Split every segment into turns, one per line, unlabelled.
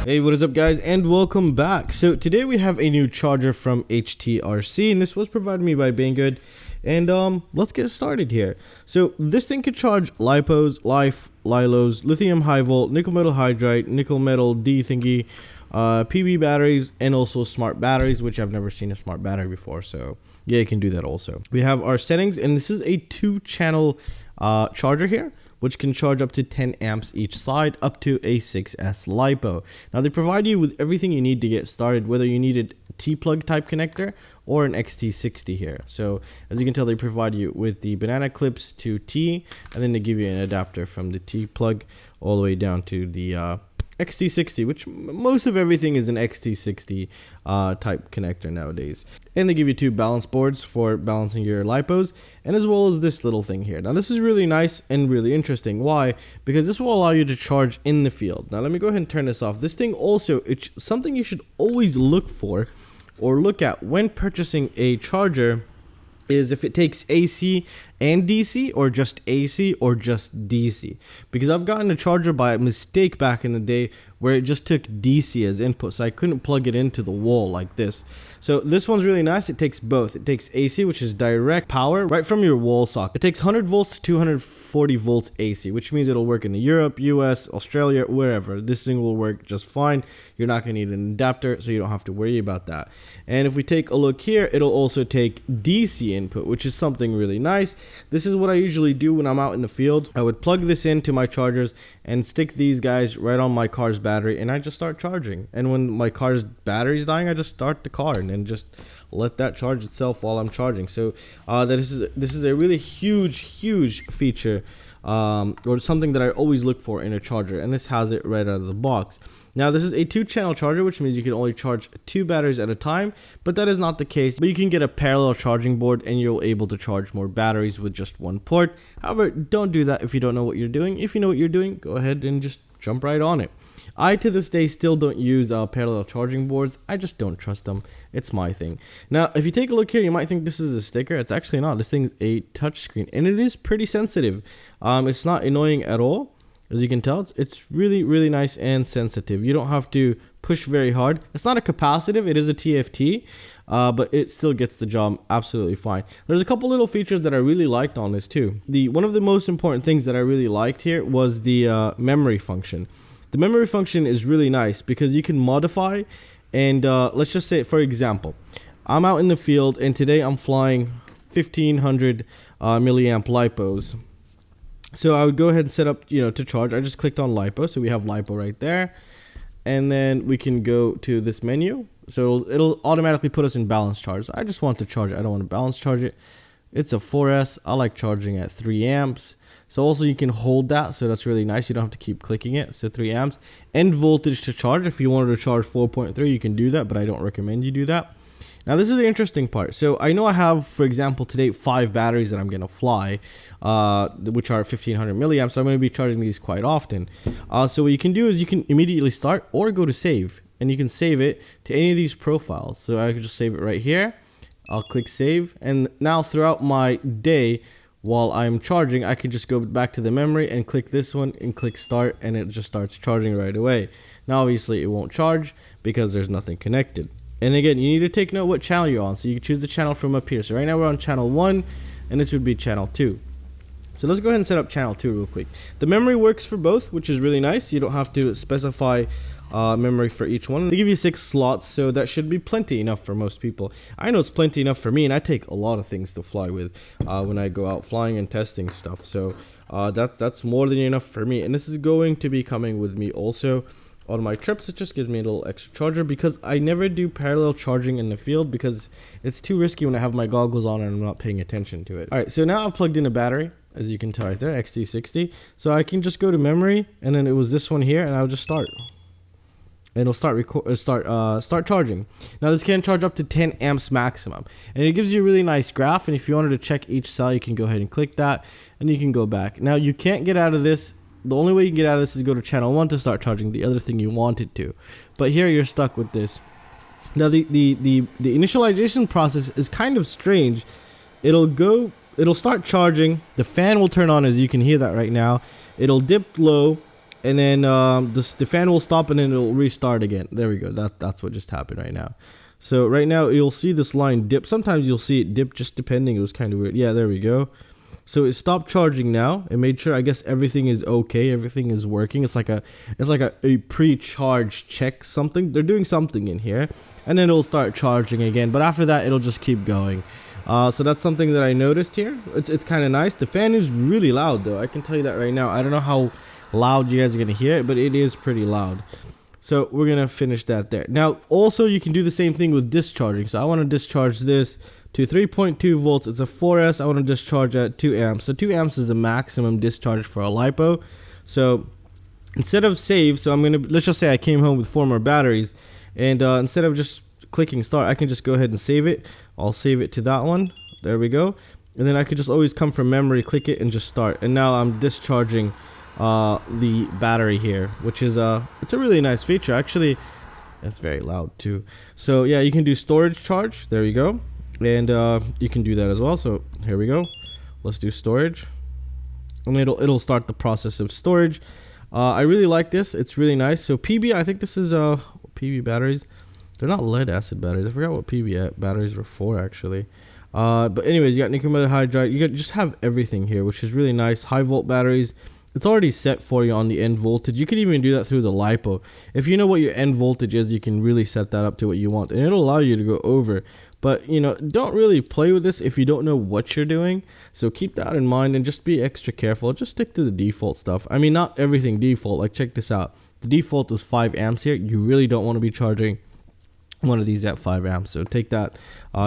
Hey, what is up guys, and welcome back. So today we have a new charger from HTRC, and this was provided me by Banggood. And let's get started here. So this thing could charge lipos, lilos, lithium high volt, nickel metal hydride, nickel metal D thingy, PB batteries, and also smart batteries, which I've never seen a smart battery before, so yeah, you can do that also. We have our settings, and this is a 2-channel charger here, which can charge up to 10 amps each side, up to a 6S LiPo. Now they provide you with everything you need to get started, whether you need a T-plug type connector or an Xt60 here. So as you can tell, they provide you with the banana clips to T, and then they give you an adapter from the T-plug all the way down to the Xt60, which most of everything is an Xt60 type connector nowadays. And they give you 2 balance boards for balancing your lipos, and as well as this little thing here. Now this is really nice and really interesting. Why? Because this will allow you to charge in the field. Now let me go ahead and turn this off. This thing also, it's something you should always look for or look at when purchasing a charger, is if it takes AC and DC, or just AC or just DC. Because I've gotten a charger by mistake back in the day where it just took DC as input, so I couldn't plug it into the wall like this. So this one's really nice. It takes both. It takes AC, which is direct power right from your wall socket. It takes 100 volts to 240 volts AC, which means it'll work in Europe, US, Australia, wherever. This thing will work just fine. You're not going to need an adapter, so you don't have to worry about that. And if we take a look here, it'll also take DC input, which is something really nice. This is what I usually do when I'm out in the field. I would plug this into my chargers and stick these guys right on my car's battery, and I just start charging. And when my car's battery's dying, I just start the car and then just let that charge itself while I'm charging. So this is a really huge feature, or something that I always look for in a charger, and this has it right out of the box. Now this is a 2-channel charger, which means you can only charge 2 batteries at a time, but that is not the case. But you can get a parallel charging board, and you're able to charge more batteries with just 1 port. However, don't do that if you don't know what you're doing. If you know what you're doing, go ahead and just jump right on it. I, to this day, still don't use parallel charging boards. I just don't trust them. It's my thing. Now, if you take a look here, you might think this is a sticker. It's actually not. This thing's a touchscreen, and it is pretty sensitive. It's not annoying at all. As you can tell, it's really nice and sensitive. You don't have to push very hard. It's not a capacitive. It is a TFT, but it still gets the job absolutely fine. There's a couple little features that I really liked on this too. One of the most important things that I really liked here was the memory function. The memory function is really nice because you can modify, and let's just say, for example, I'm out in the field and today I'm flying 1500 milliamp lipos. So I would go ahead and set up, to charge. I just clicked on LiPo, so we have LiPo right there. And then we can go to this menu. So it'll automatically put us in balance charge. I just want to charge it. I don't want to balance charge it. It's a 4S. I like charging at 3 amps. So also you can hold that, so that's really nice. You don't have to keep clicking it. So 3 amps. End voltage to charge. If you wanted to charge 4.3, you can do that, but I don't recommend you do that. Now this is the interesting part. So I know I have, for example, today 5 batteries that I'm going to fly, which are 1500 milliamps. So I'm going to be charging these quite often. So what you can do is you can immediately start or go to save, and you can save it to any of these profiles. So I can just save it right here. I'll click save, and now throughout my day while I'm charging, I can just go back to the memory and click this one and click start, and it just starts charging right away. Now obviously it won't charge because there's nothing connected. And again, you need to take note what channel you're on. So you can choose the channel from up here. So right now we're on channel 1, and this would be channel 2. So let's go ahead and set up channel 2 real quick. The memory works for both, which is really nice. You don't have to specify memory for each one. They give you 6 slots, so that should be plenty enough for most people. I know it's plenty enough for me, and I take a lot of things to fly with when I go out flying and testing stuff. So that's more than enough for me. And this is going to be coming with me also on my trips. It just gives me a little extra charger because I never do parallel charging in the field because it's too risky when I have my goggles on and I'm not paying attention to it. All right, so now I've plugged in a battery, as you can tell right there, Xt60. So I can just go to memory, and then it was this one here, and I'll just start. And it'll start charging. Now this can charge up to 10 amps maximum, and it gives you a really nice graph. And if you wanted to check each cell, you can go ahead and click that, and you can go back. Now you can't get out of this. The only way you can get out of this is go to channel 1 to start charging the other thing you wanted to. But here you're stuck with this. Now the initialization process is kind of strange. It'll start charging. The fan will turn on, as you can hear that right now. It'll dip low, and then the fan will stop and then it'll restart again. There we go. That's what just happened right now. So right now you'll see this line dip. Sometimes you'll see it dip just depending. It was kind of weird. Yeah, there we go. So it stopped charging now. It made sure, I guess, everything is okay. Everything is working. It's like a pre-charge check something. They're doing something in here, and then it'll start charging again. But after that, it'll just keep going. So that's something that I noticed here. It's kind of nice. The fan is really loud though. I can tell you that right now. I don't know how loud you guys are gonna hear it, but it is pretty loud. So we're gonna finish that there. Now also you can do the same thing with discharging. So I want to discharge this to 3.2 volts. It's a 4S. I want to discharge at 2 amps. So 2 amps is the maximum discharge for a LiPo. So instead of save, so I'm gonna, let's just say I came home with 4 more batteries, and instead of just clicking start, I can just go ahead and save it. I'll save it to that one. There we go. And then I could just always come from memory, click it, and just start. And now I'm discharging the battery here, which is it's a really nice feature. Actually, it's very loud too. So yeah, you can do storage charge. There you go. And you can do that as well. So here we go. Let's do storage, and it'll start the process of storage. I really like this. It's really nice. So PB, I think this is PB batteries. They're not lead acid batteries. I forgot what PB batteries were for actually. But anyways, you got nickel metal hydride. You just have everything here, which is really nice. High volt batteries. It's already set for you on the end voltage. You can even do that through the LiPo. If you know what your end voltage is, you can really set that up to what you want, and it'll allow you to go over. But you know, don't really play with this if you don't know what you're doing. So keep that in mind and just be extra careful. Just stick to the default stuff. I mean, not everything default. Like check this out. The default is 5 amps here. You really don't want to be charging one of these at 5 amps. So take that,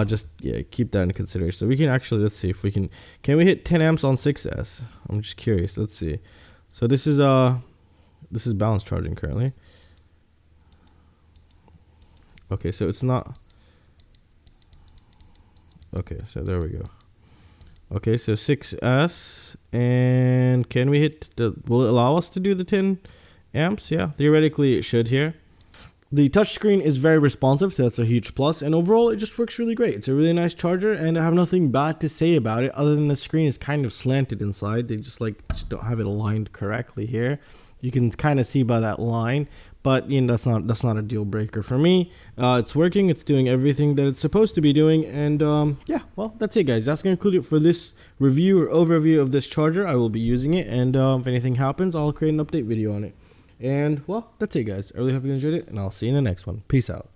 just yeah, keep that in consideration. So we can actually, let's see if we can we hit 10 amps on 6S? I'm just curious. Let's see. So this is balance charging currently. Okay, so it's not. Okay, so there we go. Okay, so 6S, and can we hit will it allow us to do the 10 amps? Yeah, theoretically it should here. The touchscreen is very responsive, so that's a huge plus, and overall it just works really great. It's a really nice charger, and I have nothing bad to say about it other than the screen is kind of slanted inside. They just don't have it aligned correctly here. You can kind of see by that line, but you know, that's not a deal breaker for me. It's working, it's doing everything that it's supposed to be doing, and yeah, well, that's it guys. That's gonna conclude it for this review or overview of this charger. I will be using it, and if anything happens, I'll create an update video on it. And well, that's it guys. I really hope you enjoyed it, and I'll see you in the next one. Peace out.